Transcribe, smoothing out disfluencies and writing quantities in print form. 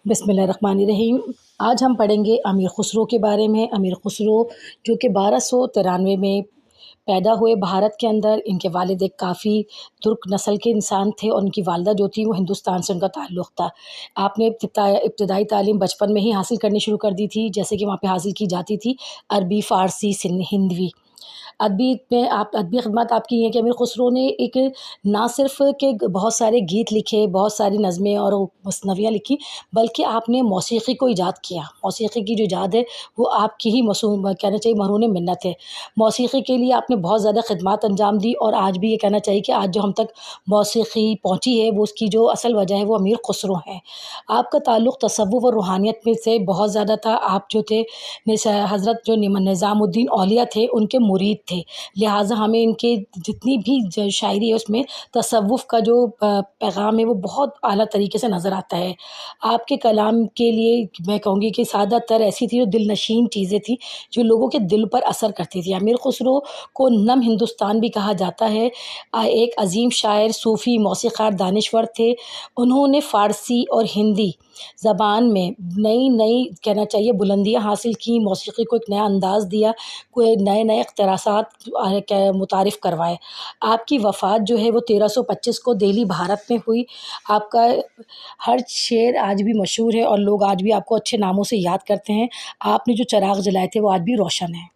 بسم اللہ الرحمن الرحیم۔ آج ہم پڑھیں گے امیر خسرو کے بارے میں۔ امیر خسرو جو کہ 1293 میں پیدا ہوئے بھارت کے اندر۔ ان کے والد ایک کافی ترک نسل کے انسان تھے اور ان کی والدہ جو تھی وہ ہندوستان سے ان کا تعلق تھا۔ آپ نے ابتدائی تعلیم بچپن میں ہی حاصل کرنی شروع کر دی تھی، جیسے کہ وہاں پہ حاصل کی جاتی تھی عربی، فارسی، ہندوی۔ ادبی میں ادبی خدمات آپ کی ہیں کہ امیر خسرو نے ایک نہ صرف کہ بہت سارے گیت لکھے، بہت ساری نظمیں اور مثنویاں لکھی، بلکہ آپ نے موسیقی کو ایجاد کیا۔ موسیقی کی جو ایجاد ہے وہ آپ کی ہی کہنا چاہیے مرہون منت ہے۔ موسیقی کے لیے آپ نے بہت زیادہ خدمات انجام دی، اور آج بھی یہ کہنا چاہیے کہ آج جو ہم تک موسیقی پہنچی ہے وہ اس کی جو اصل وجہ ہے وہ امیر خسرو ہے۔ آپ کا تعلق تصوف اور روحانیت میں سے بہت زیادہ تھا۔ آپ جو تھے حضرت جو نظام الدین اولیاء تھے ان کے مرید تھے، لہٰذا ہمیں ان کے جتنی بھی شاعری ہے اس میں تصوف کا جو پیغام ہے وہ بہت اعلیٰ طریقے سے نظر آتا ہے۔ آپ کے کلام کے لیے میں کہوں گی کہ سادہ تر ایسی تھی جو دل نشین چیزیں تھیں جو لوگوں کے دل پر اثر کرتی تھی۔ امیر خسرو کو نم ہندوستان بھی کہا جاتا ہے۔ ایک عظیم شاعر، صوفی، موسیقار، دانشور تھے۔ انہوں نے فارسی اور ہندی زبان میں نئی کہنا چاہیے بلندیاں حاصل کی، موسیقی کو ایک نیا انداز دیا، کوئی نئے اختراعات متعارف کروائے۔ آپ کی وفات جو ہے وہ 1325 کو دہلی بھارت میں ہوئی۔ آپ کا ہر شعر آج بھی مشہور ہے اور لوگ آج بھی آپ کو اچھے ناموں سے یاد کرتے ہیں۔ آپ نے جو چراغ جلائے تھے وہ آج بھی روشن ہیں۔